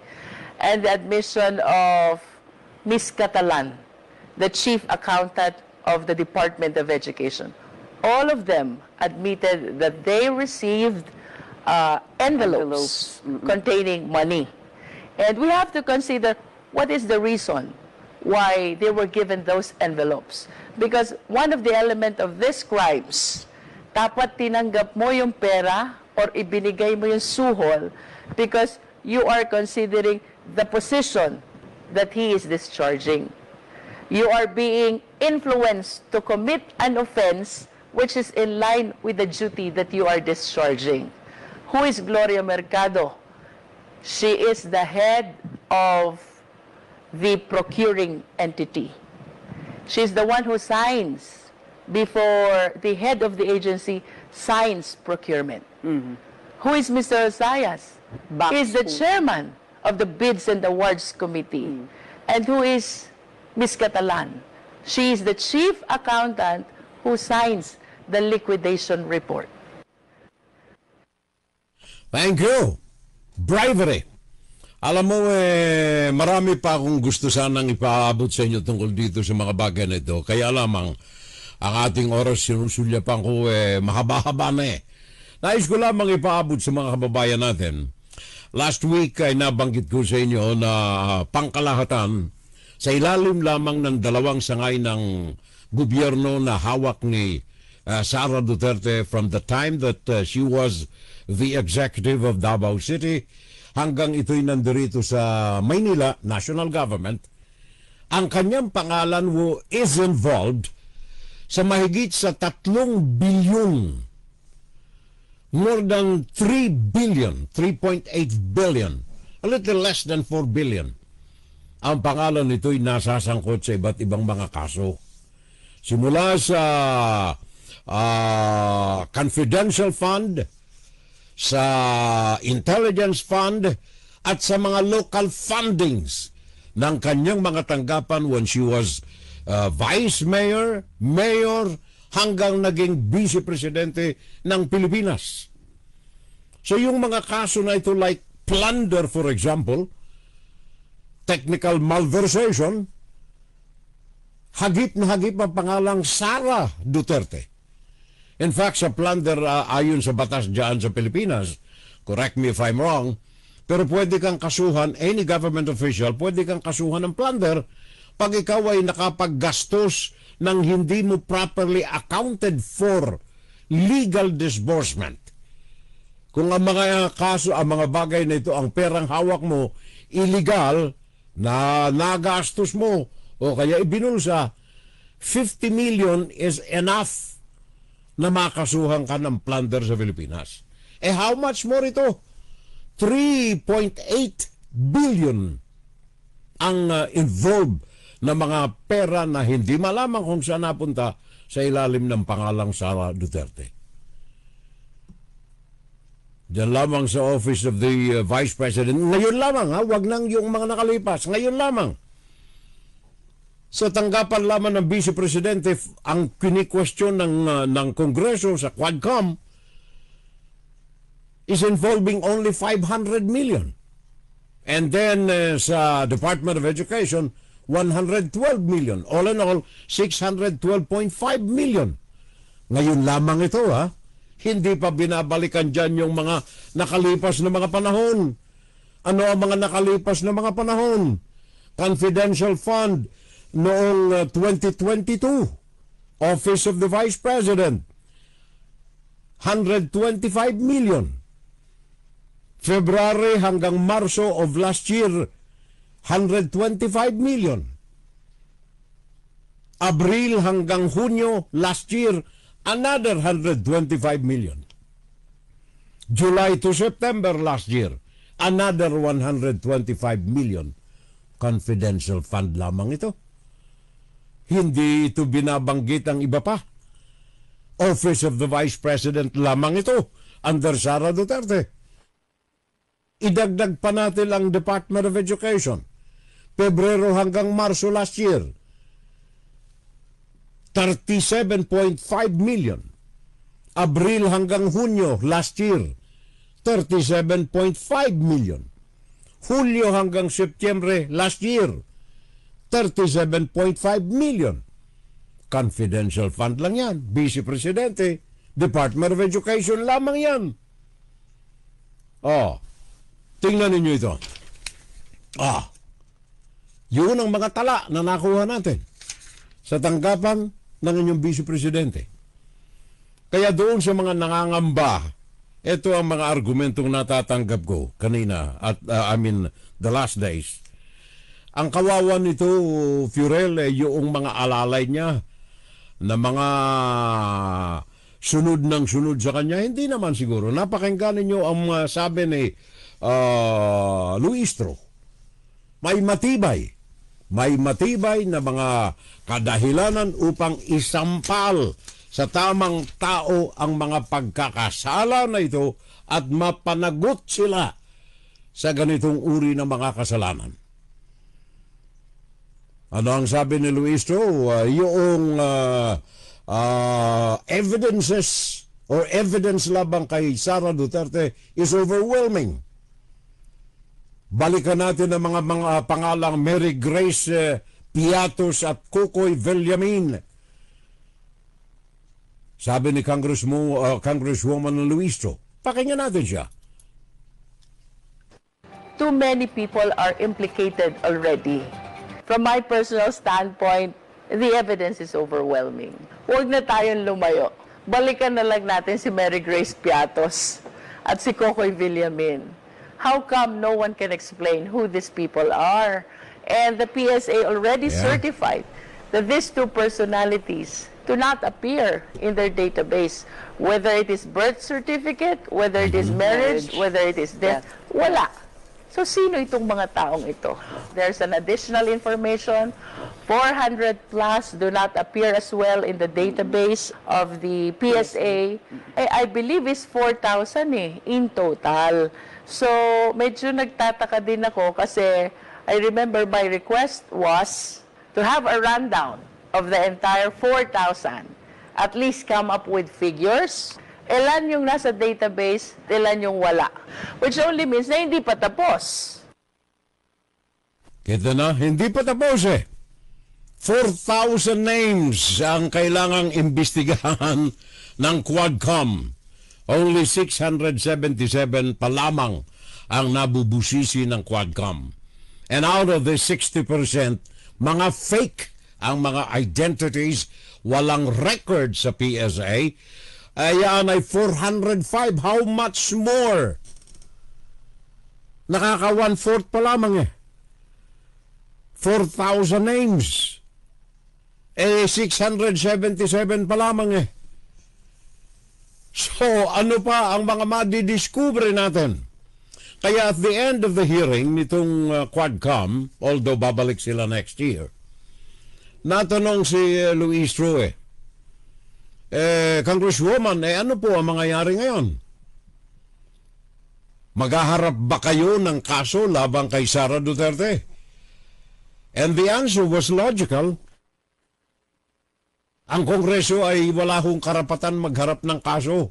and the admission of Ms. Catalan, the chief accountant of the Department of Education. All of them admitted that they received envelopes containing money. And we have to consider what is the reason why they were given those envelopes. Because one of the elements of these crimes, dapat tinanggap mo yung pera or ibinigay mo yung suhol because you are considering the position that he is discharging. You are being influenced to commit an offense which is in line with the duty that you are discharging. Who is Gloria Mercado? She is the head of the procuring entity. She's the one who signs before the head of the agency signs procurement. Who is Mr. Osayas? He is the chairman of the Bids and Awards Committee. And who is Ms. Catalan? She is the chief accountant who signs the liquidation report. Thank you. Bribery. Alam mo, marami pa akong gusto sanang ipaabot sa inyo tungkol dito sa mga bagay na ito. Kaya lamang, ang ating oras sinusulyapan ko, mahaba-haba na . Nais ko lamang ipaabot sa mga kababayan natin. Last week ay nabanggit ko sa inyo na pangkalahatan sa ilalim lamang ng dalawang sangay ng gobyerno na hawak ni Sara Duterte from the time that she was the executive of Davao City hanggang ito'y nandirito sa Maynila, national government, ang kanyang pangalan is involved sa mahigit sa 3 bilyon, more than 3 billion, 3.8 billion, a little less than 4 billion. Ang pangalan nito'y nasasangkot sa iba't ibang mga kaso. Simula sa confidential fund, sa intelligence fund, at sa mga local fundings ng kanyang mga tanggapan when she was vice mayor, mayor, hanggang naging vice-presidente ng Pilipinas. So yung mga kaso na ito like plunder, for example, technical malversation, hagip na hagip ang pangalang Sara Duterte. In fact, sa plunder, ayon sa batas dyan sa Pilipinas, correct me if I'm wrong, pero pwede kang kasuhan, any government official, pwede kang kasuhan ng plunder pag ikaw ay nakapaggastos ng hindi mo properly accounted for legal disbursement. Kung ang mga kaso, ang mga bagay na ito, ang perang hawak mo, illegal, na nagastos mo, o kaya ibinulsa, 50 million is enough na makasuhan ka ng plunder sa Pilipinas. How much more ito? 3.8 billion ang involved na mga pera na hindi malaman kung saan napunta sa ilalim ng pangalang Sara Duterte. Diyan lamang sa Office of the Vice President. Ngayon lamang, wag nang yung mga nakalipas. Ngayon lamang. Sa tanggapan lamang ng Vice Presidente, ang kini-question ng Kongreso sa Quadcom is involving only 500 million. And then sa Department of Education, 112 million. All in all, 612.5 million. Ngayon lamang ito, ha? Hindi pa binabalikan dyan yung mga nakalipas na mga panahon. Ano ang mga nakalipas na mga panahon? Confidential Fund noong 2022. Office of the Vice President, 125 million. February hanggang Marso of last year, 125 million. Abril hanggang Hunyo last year, another 125 million. July to September last year, another 125 million. Confidential fund lamang ito. Hindi ito binabanggit ang iba pa. Office of the Vice President lamang ito under Sara Duterte. Idagdag pa natin ang Department of Education. Pebrero hanggang Marso last year, 37.5 million. Abril hanggang Hunyo last year, 37.5 million. Hulyo hanggang Setyembre last year, 37.5 million. Confidential fund lang yan. Vice Presidente, Department of Education lamang yan. Tingnan ninyo ito. Yun ang mga tala na nakuha natin sa tanggapan ng inyong Vice Presidente. Kaya doon sa mga nangangamba, ito ang mga argumentong natatanggap ko kanina at the last days. Ang kawawa nito, Furel, yung mga alalay niya na mga sunod ng sunod sa kanya, hindi naman siguro. Napakinggan ninyo ang sabi ni Luistro. May matibay na mga kadahilanan upang isampal sa tamang tao ang mga pagkakasala na ito at mapanagot sila sa ganitong uri ng mga kasalanan. Ano ang sabi ni Luistro? Yung evidences or evidence labang kay Sara Duterte is overwhelming. Balikan natin ang mga pangalang Mary Grace Piatos at Kokoy Villamin. Sabi ni Congresswoman Luistro. Pakinggan natin siya. Too many people are implicated already. From my personal standpoint, the evidence is overwhelming. Huwag na tayong lumayo. Balikan na lang natin si Mary Grace Piatos at si Kokoy Villamin. How come no one can explain who these people are? And the PSA already certified that these two personalities do not appear in their database. Whether it is birth certificate, whether it is marriage, whether it is death, wala. So sino itong mga taong ito? There's an additional information. 400 plus do not appear as well in the database of the PSA. I believe is 4,000 in total. So medyo nagtataka din ako kasi I remember my request was to have a rundown of the entire 4,000. At least come up with figures. Ilan yung nasa database, ilan yung wala. Which only means na hindi pa tapos. Kita na, hindi pa tapos 4,000 names ang kailangang imbestigahan ng Quadcom. Only 677 pa lamang ang nabubusisi ng Quadcom. And out of the 60%, mga fake ang mga identities, walang record sa PSA. Ayan ay 405. How much more? Nakaka 1/4 pa lamang 4,000 names. 677 pa lamang So, ano pa ang mga madidiscover natin? Kaya at the end of the hearing nitong Quadcom, although babalik sila next year, natanong si Luistro Congresswoman, ano po ang mangyayari ngayon? Maghaharap ba kayo ng kaso labang kay Sara Duterte? And the answer was logical. Ang Kongreso ay wala hong karapatan magharap ng kaso.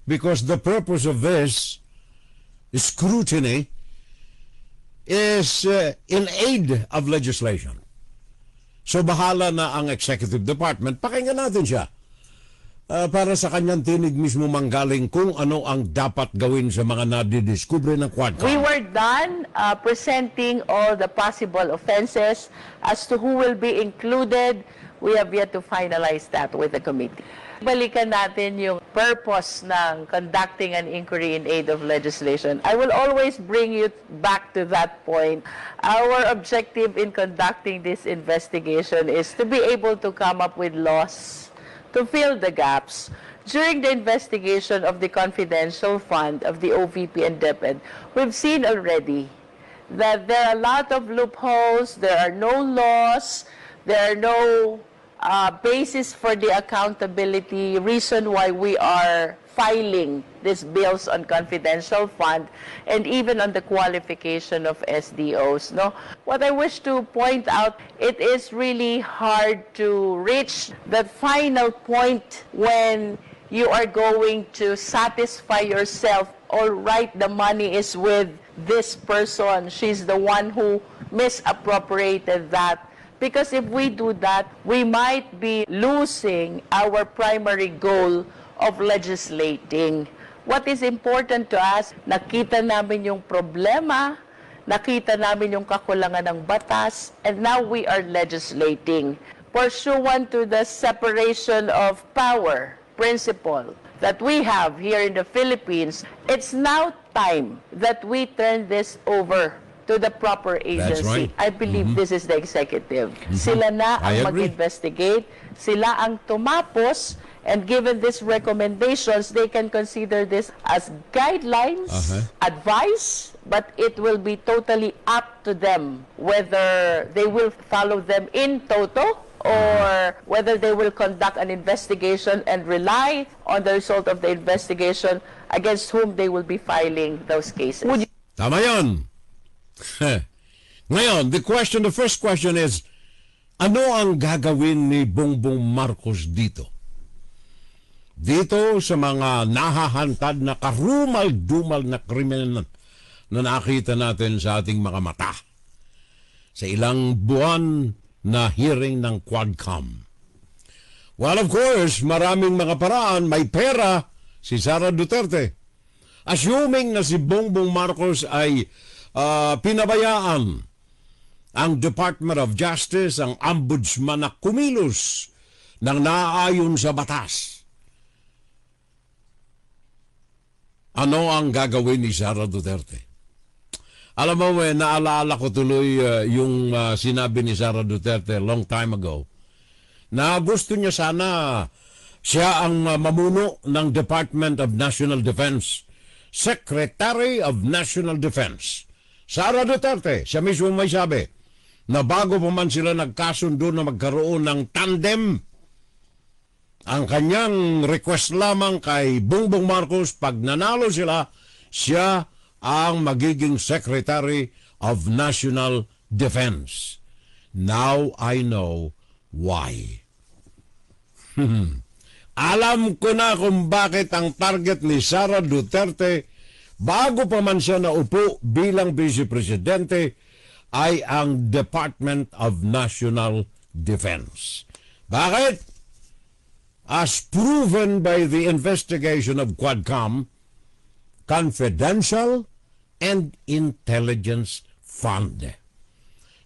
Because the purpose of this scrutiny is in aid of legislation. So bahala na ang Executive Department. Pakinggan natin siya. Para sa kanyang tinig mismo manggaling kung ano ang dapat gawin sa mga nadidiskubre ng Quadcom. We were done presenting all the possible offenses as to who will be included. We have yet to finalize that with the committee. Balikan natin yung purpose ng conducting an inquiry in aid of legislation. I will always bring you back to that point. Our objective in conducting this investigation is to be able to come up with laws to fill the gaps. During the investigation of the confidential fund of the OVP and DepEd, we've seen already that there are a lot of loopholes, there are no laws, there are no basis for the accountability, reason why we are filing these bills on confidential fund and even on the qualification of SDOs. No? What I wish to point out, it is really hard to reach the final point when you are going to satisfy yourself, all right, the money is with this person, she's the one who misappropriated that. Because if we do that, we might be losing our primary goal of legislating. What is important to us, nakita namin yung problema, nakita namin yung kakulangan ng batas, and now we are legislating. Pursuant to the separation of power principle that we have here in the Philippines, it's now time that we turn this over to the proper agency. Right. I believe this is the executive. Sila na ang mag-investigate, sila ang tumapos, and given these recommendations, they can consider this as guidelines, advice, but it will be totally up to them whether they will follow them in toto or whether they will conduct an investigation and rely on the result of the investigation against whom they will be filing those cases. Tama yan. Ngayon, the first question is, ano ang gagawin ni Bongbong Marcos dito? Dito sa mga nahahantad na karumal-dumal na krimen na nakita natin sa ating mga mata sa ilang buwan na hearing ng Quadcom. Well, of course, maraming mga paraan, may pera si Sara Duterte. Assuming na si Bongbong Marcos ay pinabayaan ang Department of Justice, ang ombudsman na kumilos ng naaayon sa batas. Ano ang gagawin ni Sara Duterte? Alam mo, naalala ko tuloy yung sinabi ni Sara Duterte long time ago na gusto niya sana siya ang mamuno ng Department of National Defense, Secretary of National Defense. Sara Duterte, siya mismo may sabi na bago pa man sila nagkasundo na magkaroon ng tandem, ang kanyang request lamang kay Bongbong Marcos, pag nanalo sila, siya ang magiging Secretary of National Defense. Now I know why. Alam ko na kung bakit ang target ni Sara Duterte bago pa man siya naupo bilang Vice Presidente ay ang Department of National Defense. Bakit? As proven by the investigation of Quadcom, Confidential and Intelligence Fund.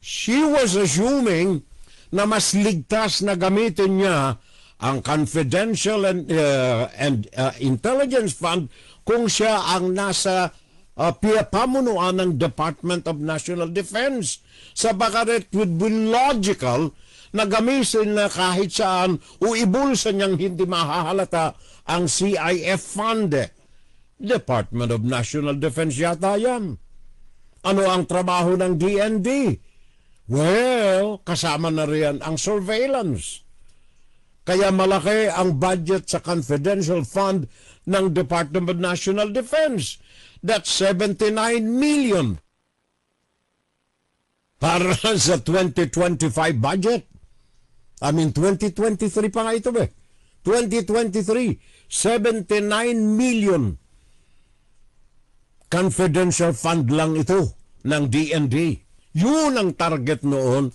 She was assuming na mas ligtas na gamitin niya ang Confidential and Intelligence Fund kung siya ang nasa pamunuan ng Department of National Defense. Sabagat it would be logical na gamitin na kahit saan o ibulsa niyang hindi mahahalata ang CIF Fund. Department of National Defense yata yan. Ano ang trabaho ng DND? Well, kasama na riyan ang surveillance. Kaya malaki ang budget sa confidential fund ng Department of National Defense. That's 79 million para sa 2025 budget. I mean, 2023 pa nga ito ba? 2023, 79 million. Confidential fund lang ito ng DND. Yun ang target noon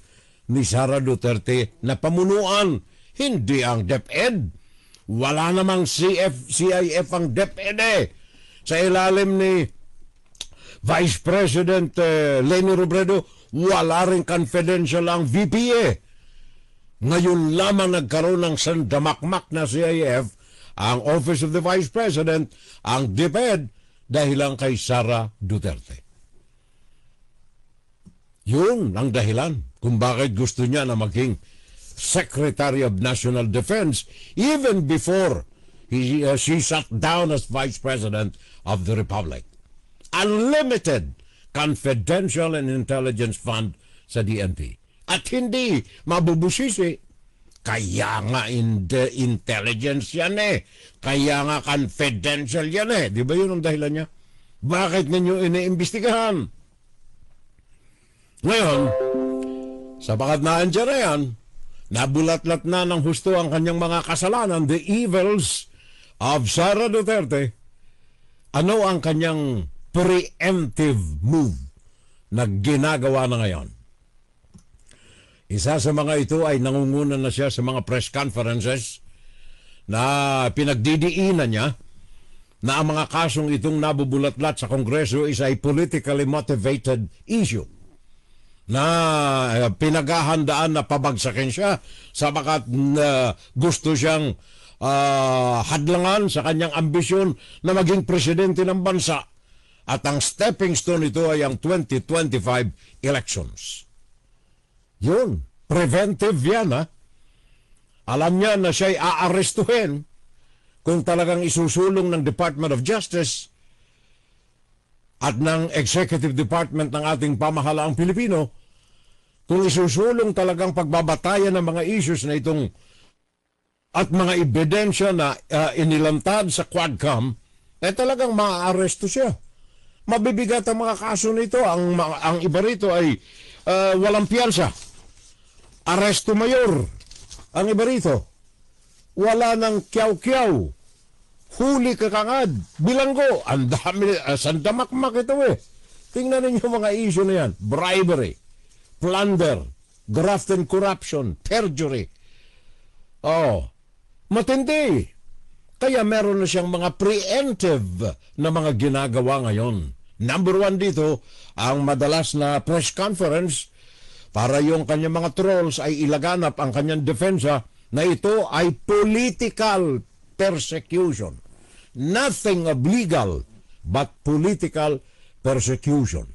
ni Sara Duterte na pamunuan, hindi ang DepEd. Wala namang CIF ang DepEd Sa ilalim ni Vice President Leni Robredo, wala rin confidential ang VP Ngayon lamang nagkaroon ng sandamakmak na CIF, ang Office of the Vice President, ang DepEd, dahil lang kay Sara Duterte. Yun ang dahilan kung bakit gusto niya na maging Secretary of National Defense even before she sat down as Vice President of the Republic. Unlimited confidential and intelligence fund sa DNP. At hindi mabubusisi. Kaya nga intelligence yan Kaya nga confidential yan Di ba yun ang dahilan niya? Bakit ninyo iniimbestigahan? Ngayon, sapagat na andyan na yan, nabulatlat na ng husto ang kanyang mga kasalanan, the evils of Sara Duterte. Ano ang kanyang preemptive move na ginagawa na ngayon? Isa sa mga ito ay nangunguna na siya sa mga press conferences na pinagdidiinan niya na ang mga kasong itong nabubulatlat sa Kongreso is a politically motivated issue na pinaghahandaan na pabagsakin siya sapagat gusto siyang hadlangan sa kanyang ambisyon na maging presidente ng bansa. At ang stepping stone ito ay ang 2025 elections. Yun, preventive yan Alam niya na siya'y aarestuhin kung talagang isusulong ng Department of Justice at ng Executive Department ng ating pamahalaang Pilipino, kung isusulong talagang pagbabatayan ng mga issues na itong at mga ebidensya na inilantad sa Quadcom, talagang maaaresto siya. Mabibigat ang mga kaso nito. Ang iba rito ay walang piyansa. Aresto mayor. Ang iba rito, wala ng kiyaw-kiyaw. Huli ka kagad. Bilanggo. Ang dami, sandamakmak ito Tingnan ninyo mga issue na yan. Bribery, plunder, graft and corruption, perjury. Matindi. Kaya meron na siyang mga preemptive na mga ginagawa ngayon. Number one dito, ang madalas na press conference para yung kanyang mga trolls ay ilaganap ang kanyang defensa na ito ay political persecution. Nothing of legal but political persecution.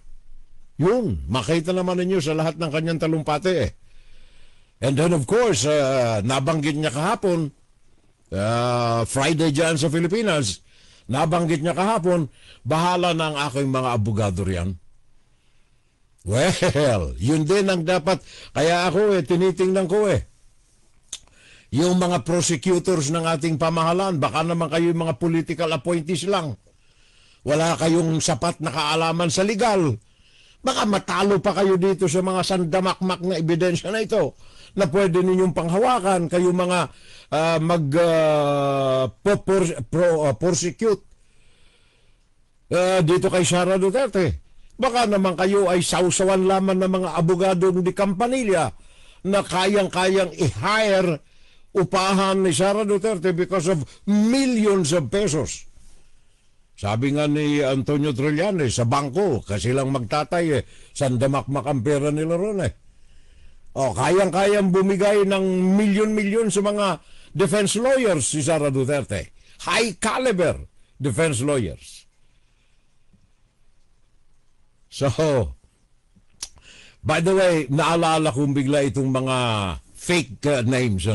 Yun, makita naman ninyo sa lahat ng kanyang talumpati And then of course, nabanggit niya kahapon, Friday dyan sa Pilipinas, nabanggit niya kahapon, bahala na ang aking mga abogado riyan. Well, yun din ang dapat. Kaya ako tinitingnan ko yung mga prosecutors ng ating pamahalaan, baka naman kayo yung mga political appointees lang. Wala kayong sapat na kaalaman sa legal. Baka matalo pa kayo dito sa mga sandamakmak na ebidensya na ito na pwede ninyong panghawakan, kayo mga prosecute dito kay Sara Duterte. Baka naman kayo ay sausawan lamang ng mga abogadong di Campanilla na kayang-kayang i-hire upahan ni Sara Duterte because of millions of pesos. Sabi nga ni Antonio Trillanes sa bangko, kasi lang magtatay sandamakmak ang pera nila ron kayang-kayang bumigay ng milyon-milyon sa mga defense lawyers si Sara Duterte. High caliber defense lawyers. So, by the way, naalala kong bigla itong mga fake names,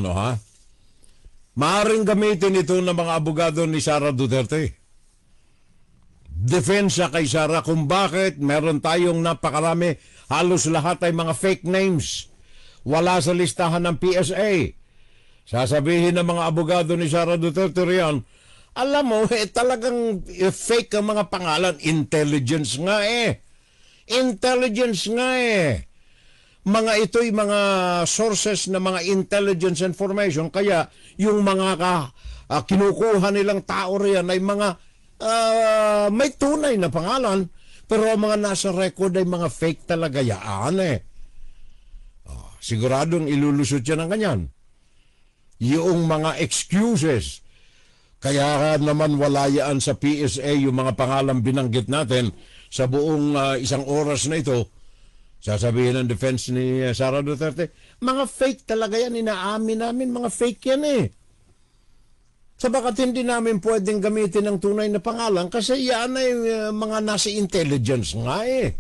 Maaring gamitin ito ng mga abogado ni Sara Duterte. Defensa kay Sara kung bakit meron tayong napakarami, halos lahat ay mga fake names. Wala sa listahan ng PSA. Sasabihin ng mga abogado ni Sara Duterte riyan, alam mo, talagang fake ang mga pangalan. Intelligence nga Intelligence nga Mga ito'y mga sources na mga intelligence information. Kaya yung mga kinukuha nilang tao riyan ay mga may tunay na pangalan. Pero ang mga nasa record ay mga fake talaga yaan eh. Siguradong ilulusot yan ng ganyan. Yung mga excuses. Kaya naman wala yan sa PSA yung mga pangalang binanggit natin sa buong isang oras na ito. Sasabihin ng defense ni Sara Duterte, mga fake talaga yan, inaamin namin, mga fake yan eh. Sabagat hindi namin pwedeng gamitin ng tunay na pangalan kasi yan ay mga nasa intelligence nga eh.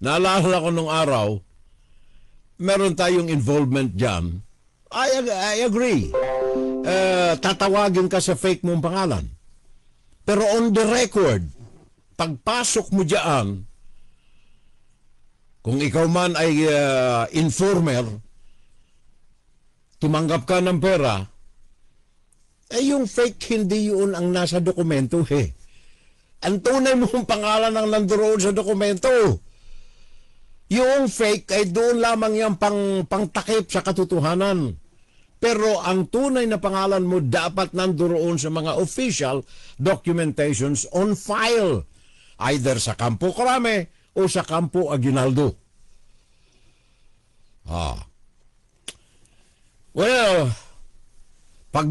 Naalala ko nung araw, meron tayong involvement dyan. I agree. Tatawagin ka sa fake mong pangalan. Pero on the record, pagpasok mo dyan, kung ikaw man ay informer, tumanggap ka ng pera, yung fake hindi yun ang nasa dokumento eh. Ang tunay mong pangalan ang nandoon sa dokumento. Yung fake ay doon lamang yung pangtakip sa katotohanan. Pero ang tunay na pangalan mo dapat nandoon sa mga official documentations on file. Either sa Campo Crame o sa Campo Aguinaldo. Well, pag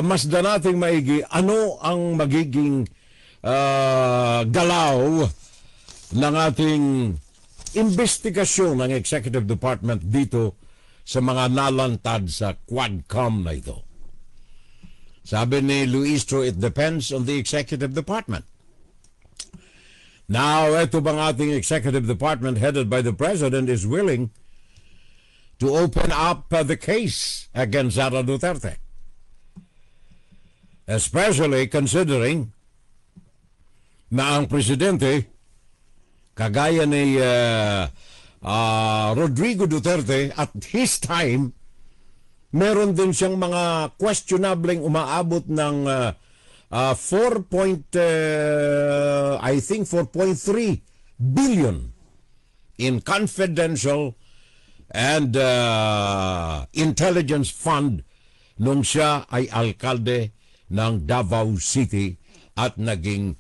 masdan nating maigi, ano ang magiging galaw ng ating investigasyon ng Executive Department dito sa mga nalantad sa Quadcom na ito? Sabi ni Luistro, it depends on the Executive Department. Now, ito bang ating Executive Department headed by the President is willing to open up the case against Sara Duterte? Especially considering na ang Presidente, kagaya ni Rodrigo Duterte at his time, meron din siyang mga questionableng umaabot ng 4.3 billion in confidential and intelligence fund nung siya ay alkalde ng Davao City at naging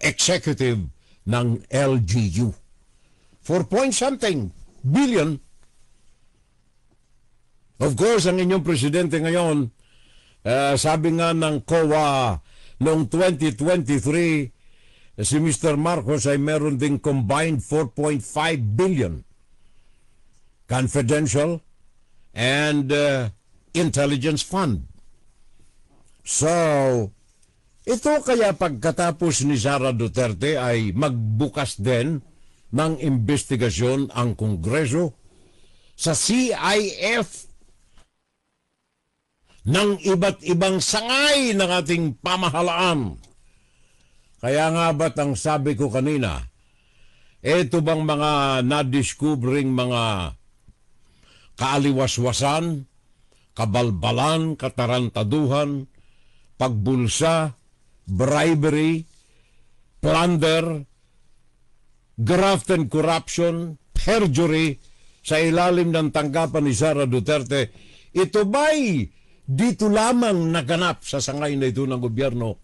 executive ng LGU. 4-point-something billion. Of course, ang inyong presidente ngayon, sabi nga ng COA noong 2023, si Mr. Marcos ay meron ding combined 4.5 billion confidential and intelligence fund. So, ito kaya pagkatapos ni Sara Duterte ay magbukas din ng investigasyon ang Kongreso sa CIF ng iba't ibang sangay ng ating pamahalaan. Kaya nga ba't ang sabi ko kanina, ito bang mga nadiskubring mga kaaliwaswasan, kabalbalan, katarantaduhan, pagbulsa, bribery, plunder, graft and corruption, perjury sa ilalim ng tanggapan ni Sara Duterte, ito ba'y dito lamang naganap sa sangay na ito ng gobyerno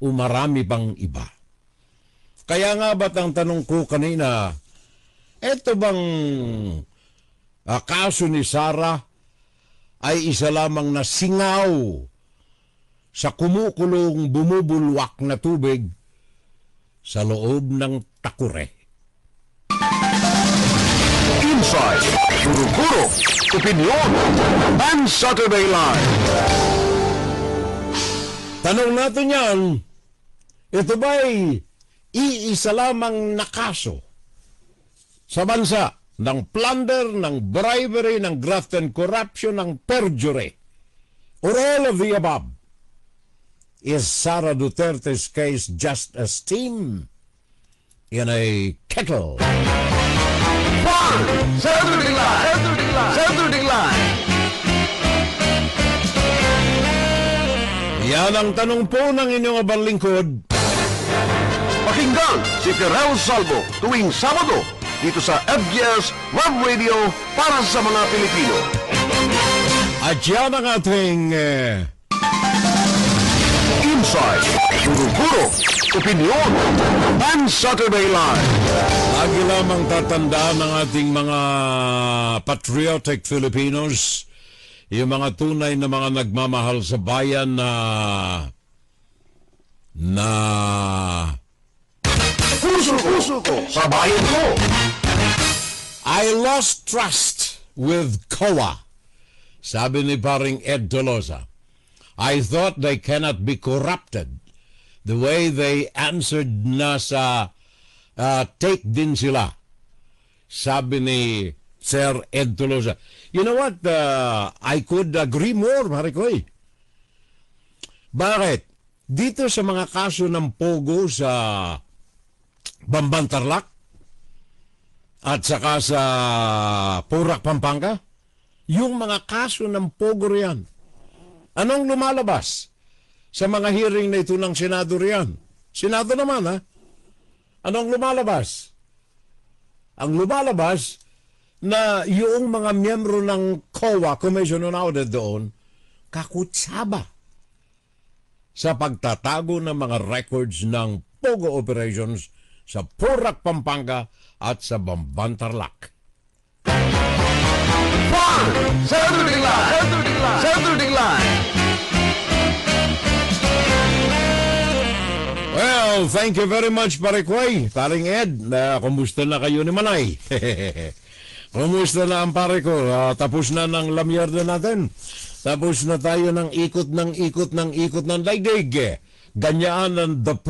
o marami pang iba? Kaya nga ba't ang tanong ko kanina, ito bang kaso ni Sara ay isa lamang na singaw sa kumukulong bumubulwak na tubig sa loob ng takure? Inside, Guro-Guro, Opinion, and Saturday Live. Tanong natin yan, ito ba'y iisa lamang na kaso sa bansa ng plunder, ng bribery, ng graft and corruption, ng perjury, or all of the above? Is Sara Duterte's case just a steam in a kettle? Saturday Live! Saturday Live! Yan ang tanong po ng inyong abang lingkod. Pakinggan si Ferrell Salvo tuwing Sabado dito sa FBS Web Radio para sa mga Pilipino. At yan ang ating Insight, Guro-Guro, Opinion, and Saturday Live. Lagi lamang tatandaan ng ating mga patriotic Filipinos, yung mga tunay na mga nagmamahal sa bayan na Puso ko sa bayan ko. I lost trust with COA, sabi ni paring Ed Tolosa. I thought they cannot be corrupted the way they answered na sa take din sila, sabi ni Sir Ed Tolosa. You know what? I could agree more, Marikoy. Bakit? Dito sa mga kaso ng Pogo sa Bamban Tarlac at saka sa Porac, Pampanga, yung mga kaso ng Pogo riyan, anong lumalabas sa mga hearing na ito ng Senado riyan? Senado naman, ha? Anong lumalabas? Ang lumalabas na yung mga miyembro ng COA, Commission on Audit doon, kakutsaba sa pagtatago ng mga records ng Pogo operations sa Porac, Pampanga at sa Bamban Tarlac. Saturday Live. Well, thank you very much, Parikoy. Paring Ed, kumusta na kayo ni Manay? Kumusta na ang pare ko? Tapos na ng lamyerda natin. Tapos na tayo ng ikot ng daigdig. Ganyaan ng the